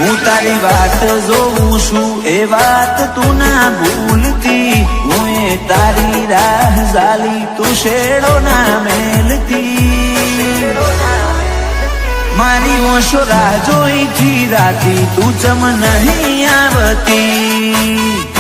હું તારી વાત જોઉં છું એ વાત તું ના ભૂલતી હું એ તારી રાહ ઝાલી તું શેડો ના મેલતી મારી ઓશો રાહ જોઈ થી રાતી તું ચમ નહીં આવતી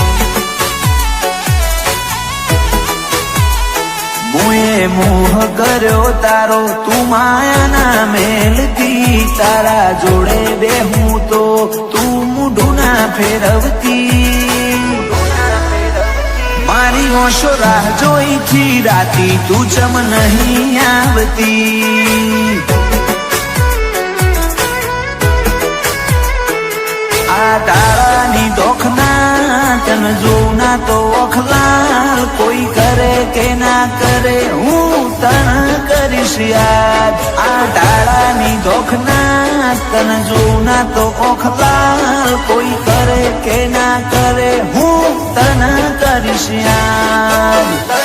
મુએ મોહ કર્યો તારો તું માયાના મેલતી તારા જોડે બેહું તો તું મૂઢું ના ફેરવતી મારી ઓશો રાહ જોઈ થી રાતી તું ચમ નહીં આવતી આ તારાની દોખના તન જોના તો ઓખલાલ કોઈ કરે કે ના કરે હું તણ કરીશ યાદ આ તારાની દોખના તન જોના તો ઓખલાલ કોઈ કરે કે ના કરે હું તણ કરીશ યાદ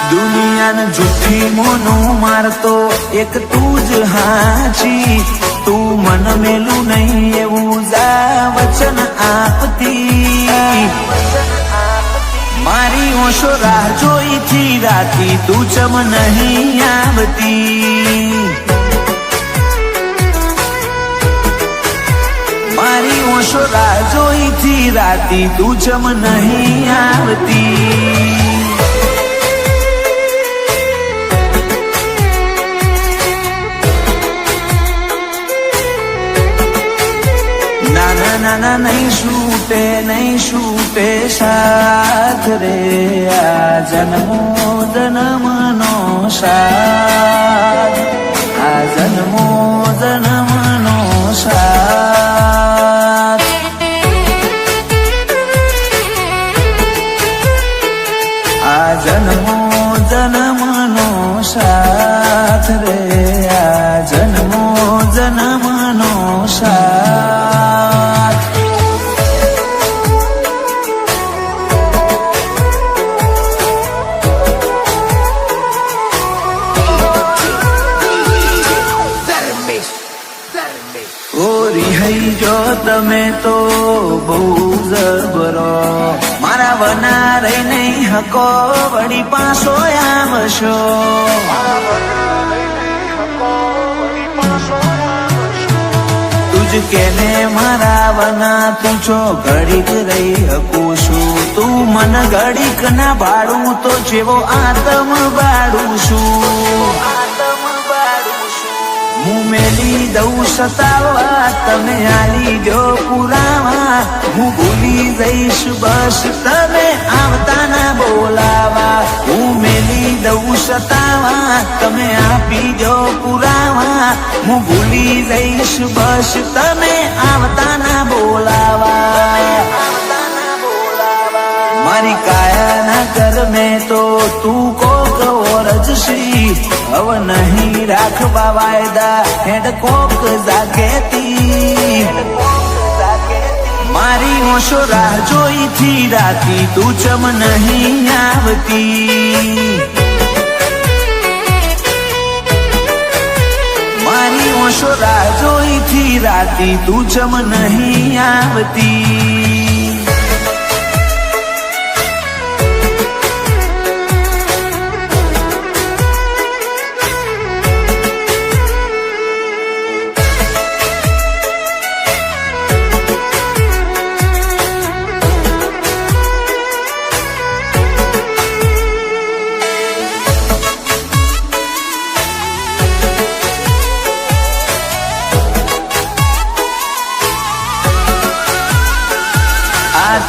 દુનિયાને જુઠ્ઠી મોનો મારતો એક તું જ હાચી તું મન મેલું નહીં એવું જા વચન આપતી મારી ઓશો રાહ જોઈ થી રાતી તું ચમ નહીં આવતી મારી ઓશો રાહ જોઈ થી રાતી તું ચમ નહીં આવતી નાના નહીં છૂટે સાથ રે આ જન્મો જન્મનો સાથ આ જન્મો જન્મનો સાથ આ જન્મો જન્મનો સાથ રે આ જન્મો જન્મનો સાથ જો તમે તો બહુ જબરો મારા વના રહી નહીં હકો વળી પાછો આવશો તુજ કેને મારા વના તું છો ઘડીક રહી હકું છું તું મન ઘડીક ના ભાડું તો જેવો આતમ બાળું છું હું મેલી દઉં સતાવા તમે આલી દો પુરાવા હું ભૂલી જઈશ બસ તમે આવતા ના બોલાવા હું મેલી દઉં સતાવા તમે આપી દો પુરાવા હું ભૂલી જઈશ બસ તમે આવતા ના બોલાવા મારી કાયાના કર મેં તો તું કોક ઓરજશી હવે નહીં રાખવા વાયદા હેડ કોક જાગેતી મારી ઓશો રાહ જોઈ થી રાતી તું ચમ નહીં આવતી મારી ઓશો રાહ જોઈ થી રાતી તું ચમ નહીં આવતી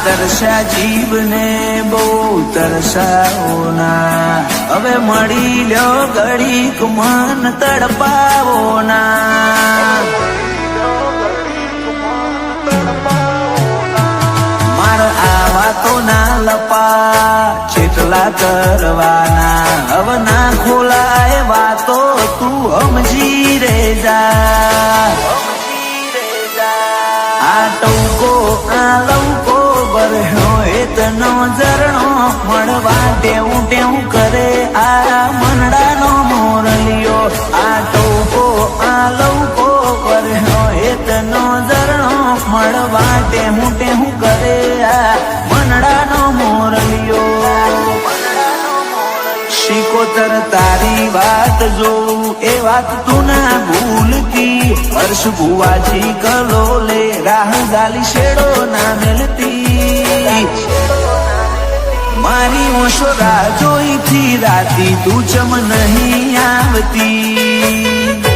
તરસા જીવને બહુ તરસાવો ના હવે મળી લ્યો ઘડીક મન તડપાવો ના મારા આવા તો ના લપા જેટલા કરવાના હવે ના ખોલાય વાતો તું સમજી રે જા આ ટૌકો આ લૌકો બરહો એતનો ઝરણો મળવા ટેવું ટેવું કરે આ મનડાનો મોરલિયો આ ટૌકો આ લૌકો બરહો એતનો ઝરણો નેતર તારી વાત જોઉં એ વાત તું ના ભૂલતી હર્ષ ભુવાજી કલોલે રાહ ગાલી શેડો ના મેલતી મારી ઓશો રાહ જોઈથી રાતી તું ચમ નહીં આવતી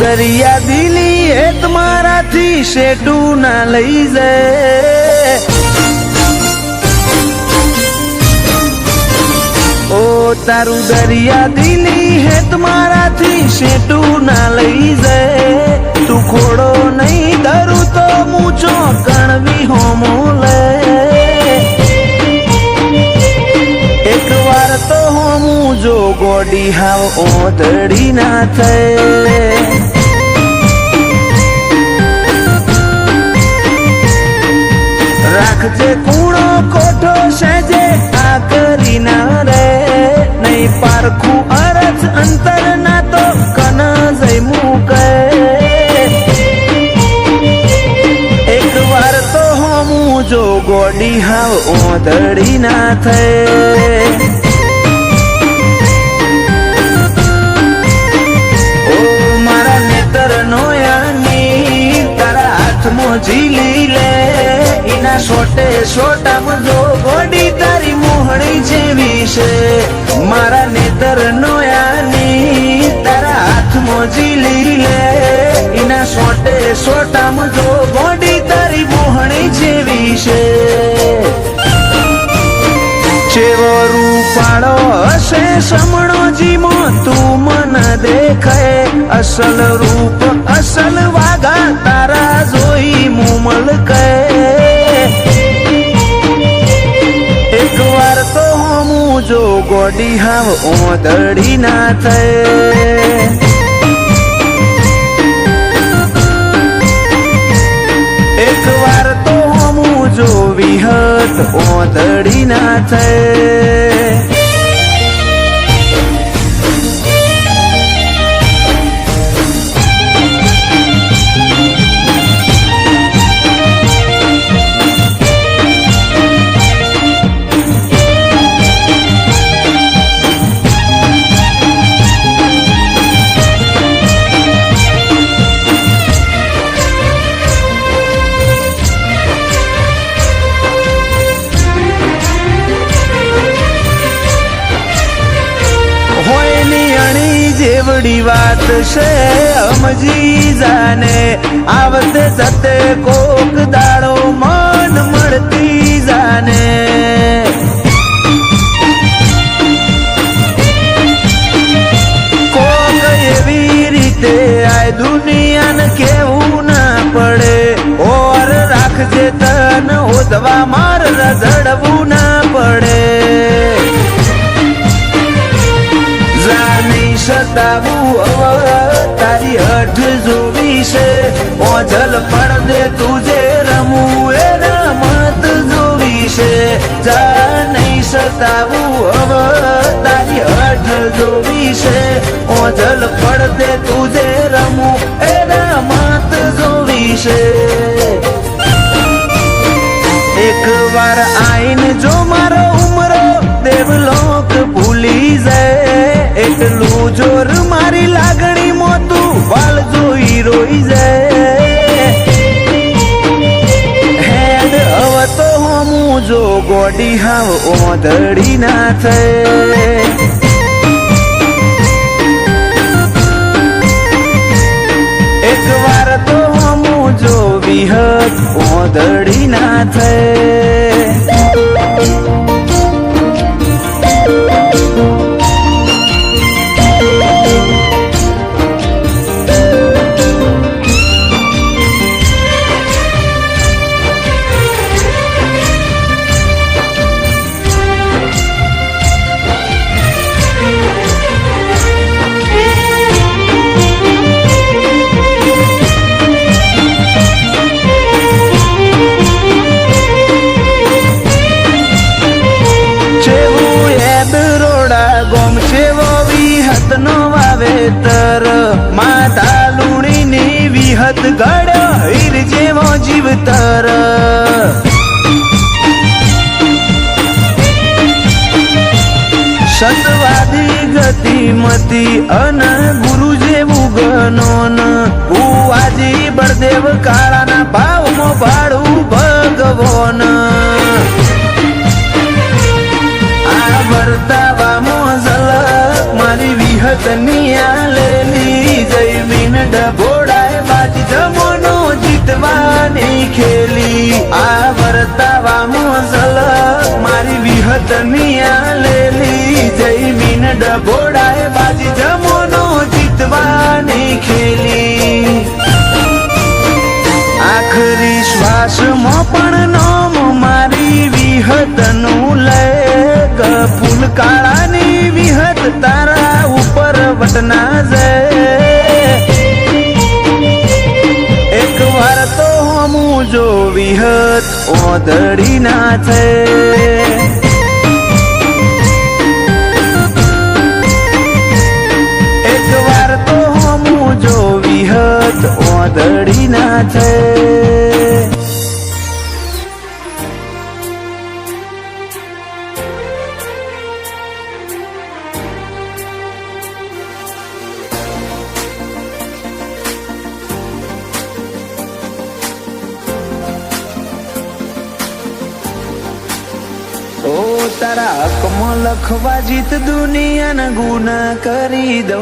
દરિયા દિલી એ તમારાથી શેટું ના લઈ જાય ઓ તારું દરિયા દિલી હે તમારાથી શેટું ના લઈ જાય તું ખોડો નહીં ધરું તો મૂચો કણવી હોમો લે એક વાર તો હોમું જો ગોડી હાવ ઓધડી ના થાય રાખજે કૂણો કોઠો સેજે આ કરી ના રે નહીં પારખું અરજ અંતર ના તો કન જઈ મૂકે એક વાર તો હોમું જો ગોડી હાવ ઓધડી ના થાય ઓ મારા નેતર નોયાની તારા હાથમાં ઝીલી લે એના સોટે સોટામાં જો ગોડી તારી મોહણી જેવી છે મારા નેતર નોયાની તારા હાથમાં ઝીલી લે એના સોટે સોટામાં જો ગોડી તારી મોહણી જેવી છે ચેવો રૂપાળો હશે સમણો જીમો તું મન દેખાય અસલ રૂપ અસલ વાગા તારા જોઈ મુમલ કહે એક વાર તો હોમું જો ગોડી હાવ ઓધડી ના થાય એક વાર તો હોમું જો વિહત ઓધડી ના થાય જેવડી વાત છે સમજી જાને આવતે જતે કોક દાડો મન મળતી જાને કોક એવી રીતે આ દુનિયાને કેવું ના પડે ઓર રાખજે તન ઓદવા માર રઝડવું ના પડે સતાવું તારી હઠ જોવી છે ઓઝલ પડદે તુજે રમવું એ રમત જોવી છે જા નહીં સતાવું તારી હઠ જોવી છે ઓઝલ પડદે તુજે રમવું એ રમત જોવી છે એક વાર આઈન જો મારો ઉમરો દેવલોક ભૂલી જાય એટલું જોર મારી લાગણી મોતું વાલ જોઈ રોઈ જાય હેડ હવે તો હોમું જો ગોડી હાવ ઓધડી ના થાય એક વાર તો હોમું જો વિહત ઓધડી ના થાય જીવતર સતવાદી ગતિમતી અને ગુરુ જેવું ગણોન ભુવાજી બળદેવ કાળાના ભાવમાં ભાડું ભગવાન આ વર્તાવામાં ઝલક મારી વિહતની આલેલી જયમીન ડભોડાય બાજી જમોનો જીતવાની ખેલી આ વર્તાવામાં ઝલક મારી વિહતની આલેલી જયમીન ડભોડાય બાજી જમોનો જીતવાની ખેલી આખરી શ્વાસમાં પણ નોમ મારી વિહતનું લે ફૂલ કાળાની વિહત તારા ઉપર વટના જાય એક વાર તો હમું જો વિહત ઓદડી ના છે એક વાર તો હમું જો વિહત ઓદડી ના છે તારા હકમાં લખવા જીત દુનિયાના ગુના કરી દો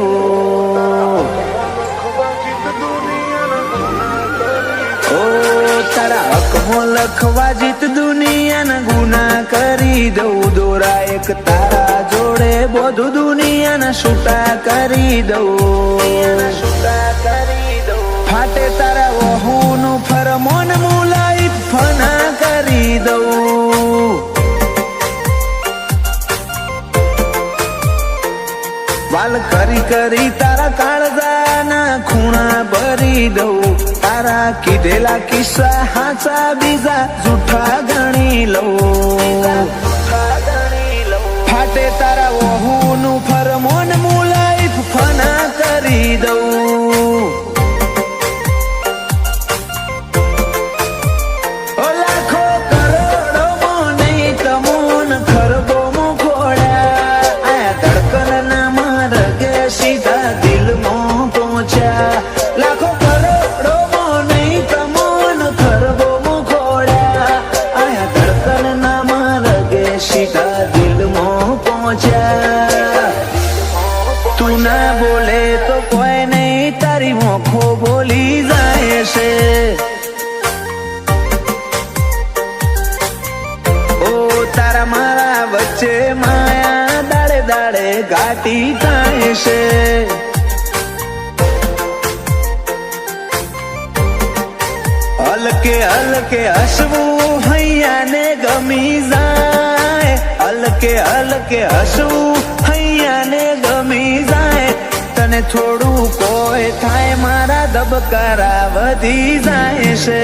તારા હકમાં લખવા જીત દુનિયાના ગુના કરી દઉં દોરા એક તારા જોડે બધું દુનિયાના છૂટા કરી દઉં ફાટે તારા વહુનું ફરમોન મુલાઈ ફના કરી દઉં વાલ કરી કરી તારા કાળજાના ખૂણા ભરી દઉં તારા કીધેલા કિસ્સા હાચા બીજા જૂઠા ગણી લઉં ફાટે તારા વહુનું ફરમોન મુલાઈ ફના કરી દઉં લાખો કરોડો નહીં તમોન ખરબો મુખોડા આ ધડકન સીધા દિલમાં પહોંચ્યા લાખો કરોડો નહીં તમોન ખરબો મુખોડા આયા ધડકન ના માર્ગે સીધા દિલમાં પહોંચ્યા તું ના બોલે તો કોઈ નહીં તારી મોખો બોલી જાય છે ઓ તારા મારા વચ્ચે માયા દાડે દાડે ઘાટી થાય છે હલકે હલકે હસવું હૈયાને ગમી જાય હલકે હલકે હસવું હૈયાને ગમી જાય તને થોડું કોઈ થાય મારા ધબકારા વધી જાય છે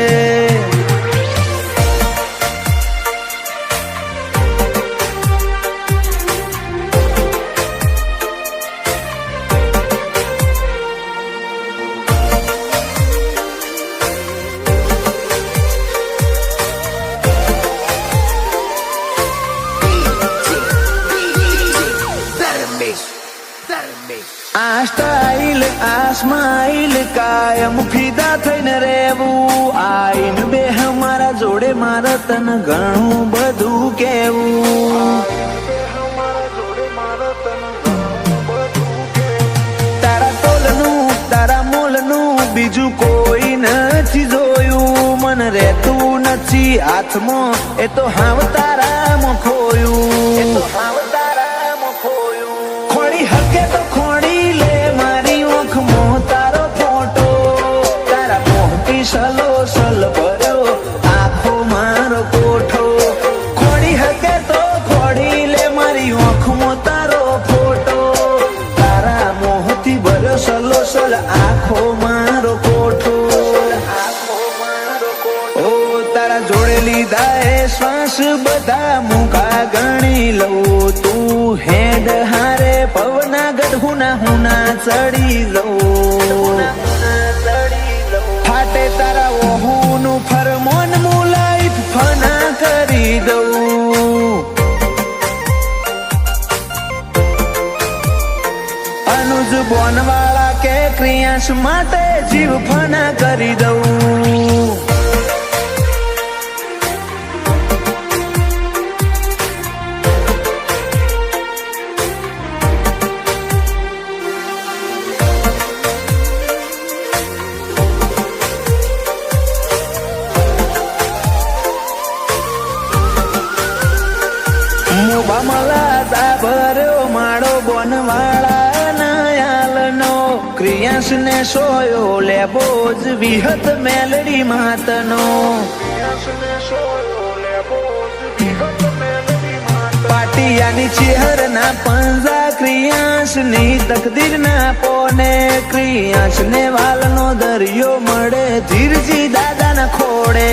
આ સ્ટાઇલ આ સ્માઇલ કાયમ ફીદા થઈને રહેવું આઈન બે મારા જોડે મારા તને ઘણું બધું કેવું તારા તોલનું તારા મોલનું બીજું કોઈ નથી જોયું મન રહેતું નથી હાથમાં એ તો હાવ તારામાં ખોયું ખોડી હકે તો ખોડી લે મારી ઓખમાં તારો ફોટો તારા મોટી સલો સલ ભર્યો આખો મારો કોઠો ખોડી હકે તો ખોડી લે મારી ઓખમાં તારો ફોટો તારા મોહથી ભર્યો સલો સલ આખો મારો કોઠો ઓ તારા જોડે લીધા એ શ્વાસ બધા મુખા ગણી લઉં તું હેડ હારે પવના ગઢુના હુના ચડી લઉં ફાટે તારા ઓહુનું ફર બોનવાળા કે ક્રિયાંશ માટે જીવ ફના કરી દઉં. ભર્યો માળો બોનવાળા નાયાલનો ક્રિયાંશ ને સોયો લેબો જ વિહત મેલડી માતનો. પાટિયાની ચેહરના પંજા ક્રિયાંશ ની તકદીર ના પોને ક્રિયાંશ ને વાલનો દરિયો મળે ધીરજી દાદા ના ખોડે.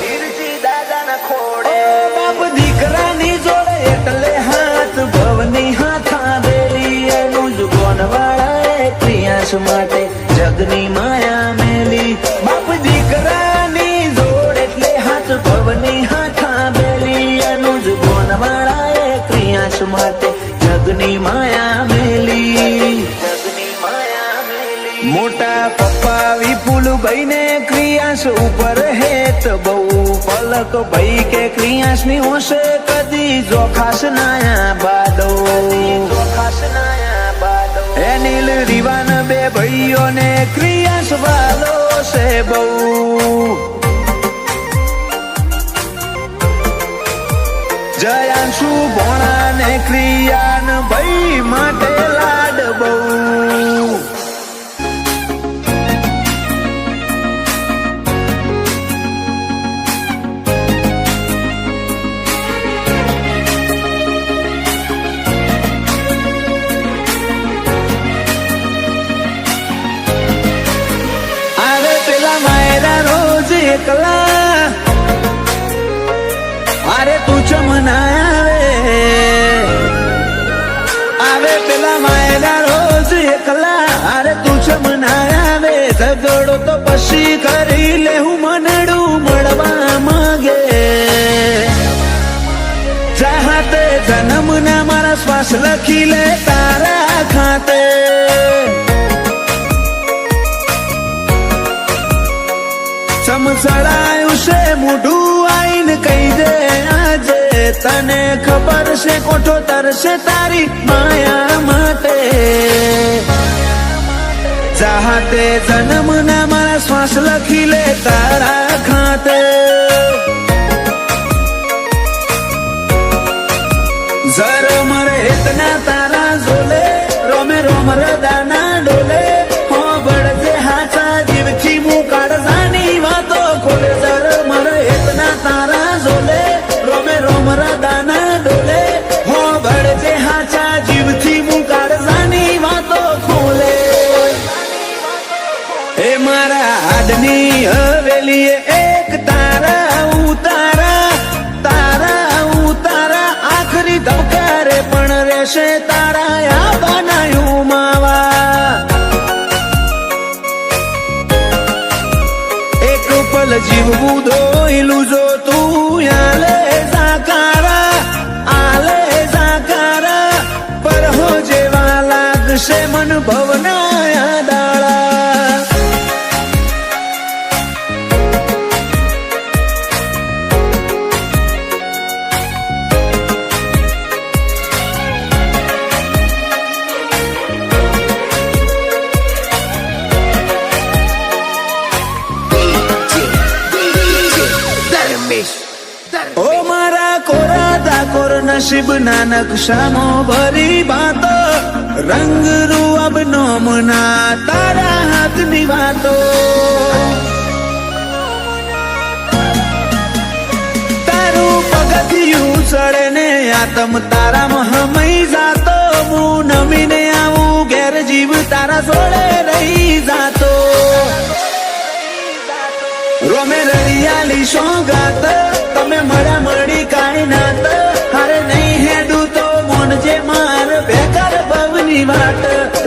ધીરજી દાદા ના ખોડે બાપ દીકરાની જોડે એટલે હાથ ભવની હાથા બેલી એનું જ બોનવાળાએ ક્રિયાંશ માટે જગની માયા મેલી. બાપ દીકરાની જોડ એટલે હાથ ભવની હાથા બેલી એનું જ બોનવાળાએ ક્રિયાંશ માટે જગની માયા મેલી. જગની માયા મેલી. મોટા પપ્પા વિપુલભાઈ ને ક્રિયાંશ ઉપર હેત બહુ પલક ભાઈ કે ક્રિયાંશ ની હોશે કદી જોખાશ નાયા બાદો. એનિલ રીવાન બે ભાઈઓ ને ક્રિયાંશ વાલો છે બહુ. જયાંશુ ભોણા ને ક્રિયાન ભાઈ માટે લાડ બહુ. એકલા અરે તું ચમના આવે પેલા માયના રોજ એકલા અરે તું ચમના આવે. ઝઘડો તો પછી કરી લે હું મનડું મળવા માંગે. ચાહતે જન્મ ના મારા શ્વાસ લખી લે તારા ખાતે. ચમચડાયું છે મોઢું આઈને કહી દે આજે તને ખબર છે કોઠો તરશે તારી માયા માટે. ચાહતે જન્મ ના મારા શ્વાસ લખી લે તારા ખાતે. જર મરે ઇતના તારા ઝોલે રોમે રોમ રદાના ડોલે. હો બળજે હાચા જીવથી મું કાઢવાની વાતો ખોલે. જર મરે ઇતના તારા ઝોલે રોમે રોમ રદાના ડોલે. હો બળજે હાચા જીવથી મું કાઢવાની વાતો ખોલે. એ મારા હાડની હવેલીએ એક તારા ઉતારા તારા ઉતારા આખરી ધબકારે પણ રહેશે તારા આ બનાયું માવા. એક પલ જીવવું દોયલું જો તું આલે સાકારા પર હો જેવા લાગશે મન ભવના દાળા. ઓ મારા કોરા ડાકોર નસીબ ના નકશામાં ભરી વાતો. રંગ રૂઅબ નોમના તારા હાથની વાતો. તારું પગથિયું ચડે ને આતમ તારામાં હમઈ જાતો. હું નમીને આવું ઘેર જીવ તારા જોડે રહી જાતો. રોમે રળિયાલી સોગાત તમે મળ્યા મળી કાંઈ નાત. હારે નહીં હેડું તો મોનજે માર બેકાર ભવની વાત.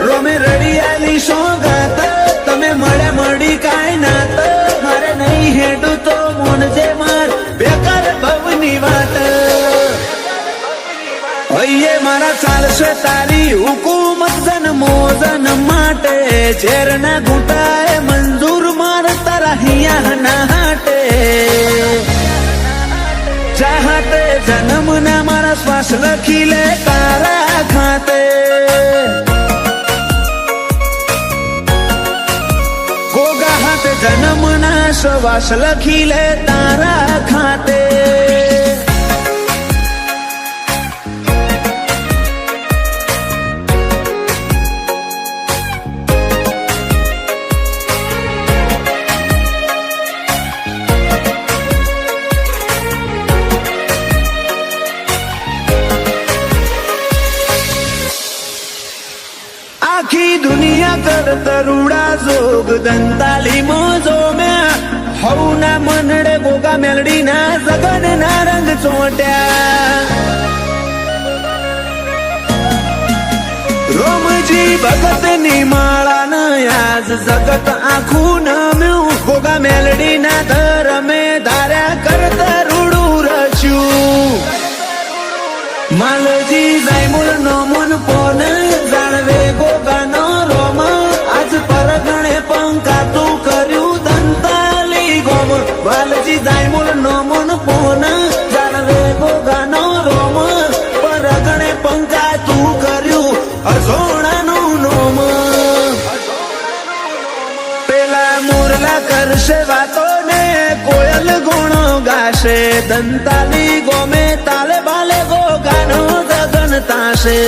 રોમે રળિયાલી સોગાત તમે મળ્યા મળી કાંઈ નાત. હારે નહીં હેડું તો મોનજે માર બેકાર ભવની વાત. ભાઈએ મારા ચાલશે તારી હુકુમત જન્મો જન્મ માટે ઝેરના ઘૂંટાએ મંજૂર માર તારા હિયા ના હાટે ચાહતે જન્મના મારા શ્વાસ લખી લે તારા ખાતે ગોગા હાથે જન્મના શ્વાસ લખી લે તારા ખાતે આખી દુનિયા કર તરુડા જોગ દંતાલી મોજો મેં હવના મનડે ગોગા મેલડી ના સગન ના રંગ ચોટ્યા રોમજી ભગત ની માળા ન આજ જગત આખું નમ્યું ગોગા મેલડી ના ધરમે ધાર્યા કર તરુડું રચ્યું માલજી જાયમુલ નો મન પોન જાણવે ગોગાનો રોમ આજ પરગણે પંકાતું કર્યું દંતાલી ગોમ માલજી જાયમુલ નો મન પોન જાણવે ગોગાનો રોમ પરગણે પંકાતું કર્યું અસોણાનું નોમ પેલા મોરલા કરશે વાતો ને કોયલ ગુણો ગાશે દંતાલી ગોમે તાલે બાલે ગોગાનો જગન તાશે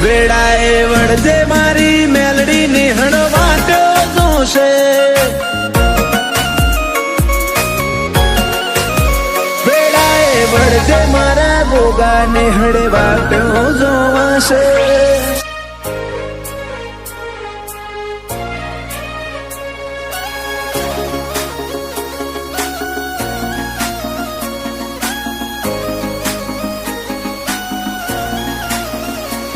વેળાએ વળજે મારી મેલડી નિહણ વાટ્યો જોશે વેળાએ વળજે મારા ગોગા નિહળ વાટ્યો જોવાશે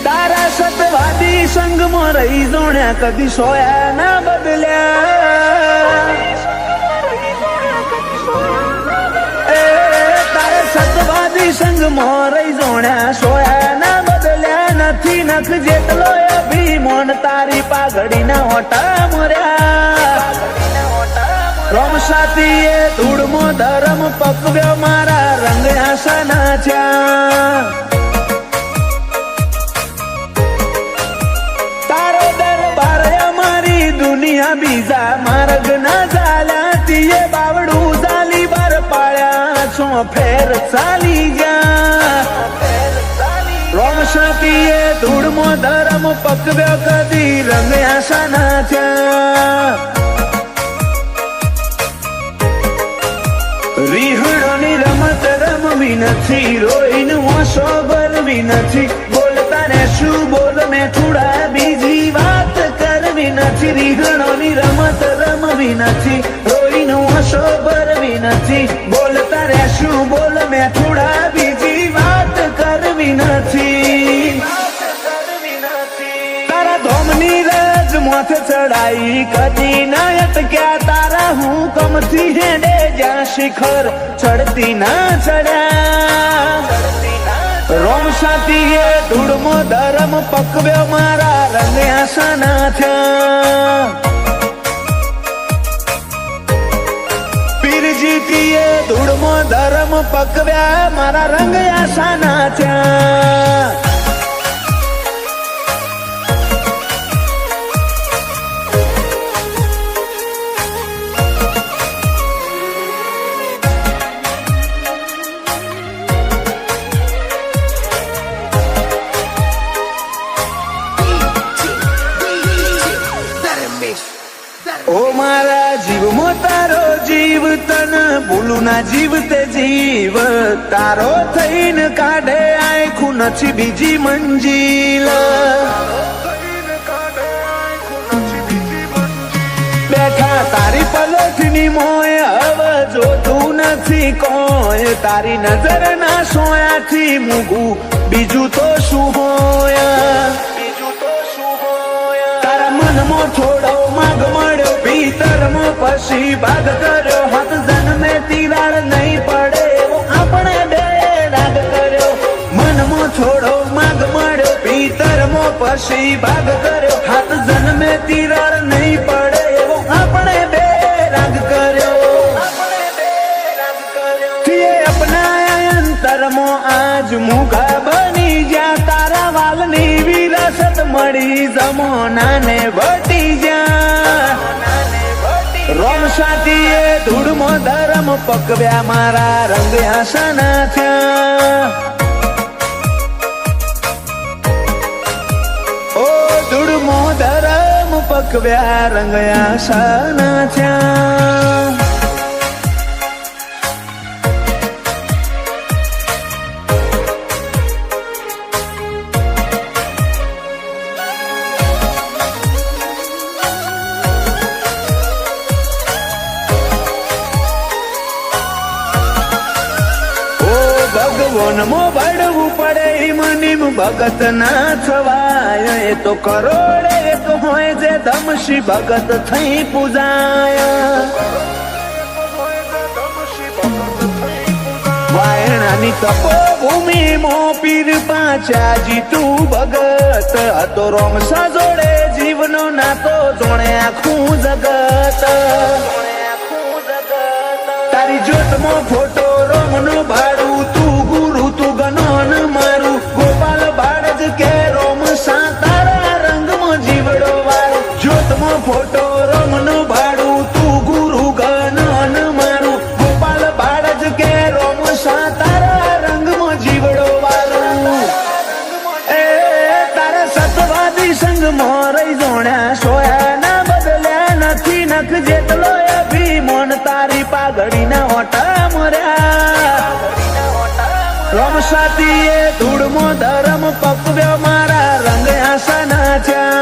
તારા સતવાદી સંગમાં રહી જોણ્યા કદી સોયા ના બદલ્યા તારા સતવાદી સંગમાં રહી જોણ્યા સોયા ના બદલ્યા નથી નખ જેટલો અભિમાન તારી પાઘડી ના હોટા મર્યા રોમ સાથીએ ધૂળમો ધરમ પકવ્યો મારા રંગ આશાના થયા દુનિયા બીજા માર્ગ ના ચાલ્યા તીએ બાવડું ચાલી બાર પાળ્યા છો ફેર ચાલી ગયા રોમ શાતીએ ધૂળમો ધરમ પકવ્યો કદી રંગ આશા ના થયા રીહડોની રમત રમવી નથી રોઈનું ઓછો ભરવી નથી બોલતા ને શું બોલ મેં થોડા બીજી વાત કરવી નથી રીહડોની રમત રમવી નથી રોઈનું ઓછો ભરવી નથી બોલતા રે શું બોલ મેં થોડા બીજી વાત કરવી નથી તારા ધોમની રજ માથે ચડાઈ કદી ના અટક્યા તારા હુકમથી હેડે જ્યાં શિખર ચડતી ના ચડ્યા રોમ સાથીએ ધૂળમો ધરમ પકવ્યો મારા રંગ આશા ના થયા પીરજીતીએ ધૂળમો ધરમ પકવ્યા મારા રંગ આશા ના થયા ઓ મારા જીવમાં તારો જીવ તન ભૂલું ના જીવ તે જીવ તારો થઈને કાઢે આખું નથી બીજી મંજિલ બેઠા તારી પલોઠની મોય હવે જોતું નથી કોઈ તારી નજર ના સોયાથી મૂગું બીજું તો શું હોય તારા મનમાં થોડો માગ મળ્યો ભીતરમાં પછી ભાગ કર્યો હાથ જન્મે તિરાડ નહીં પડે એવો આપણે બે રાગ કર્યો પછી ભાગ કર્યો, હાથ જન્મે તિરાડ નહીં પડે એવો આપણે બે રાગ કર્યો. અપનાયા અંતરમો આજ મુખા બની જ્યાં તારા વાલની વિરાસત મળી જમોનાને વટી જ્યાં. રોમ સાથીએ ધૂળમો ધરમ પકવ્યા મારા રંગ્યા સના થયા. ઓ ધૂળમો ધરમ પકવ્યા રંગ્યા સના થયા. ભગવાનમાં બળવું પડે મનીમ ભગત ના થવાય. એ તો કરોડે એક હોય જે ધમશી ભગત થઈ પૂજાય. વાયણાની તપોભૂમિ મો પીર પાંચાજી તું ભગત હતો. રોમ સજોડે જીવનો નાતો જોણે આખું જગત. તારી જ્યોતમાં ફોટો રોમનો ભાડું, તું ગુરુ તું ગનોન મારું. ગોપાલ બાળજ કે રોમ સા તારા રંગમાં જીવડો વાળો. જ્યોતમાં ફોટો રોમનો ભાડું, તું ગુરુ ગનોન મારું. ગોપાલ બાળજ કે રોમ સા તારા રંગમાં જીવડો વાળો. એ તારા સતવાદી સંગમાં રહી જોણ્યા સોયા ના બદલ્યા નથી નખ જેટલો અભિમાન. તારી પાઘડીના ઓટા મર્યા. રોમ સાથીએ ધૂળમો ધરમ પકવ્યો મારા રંગ આસના થયા.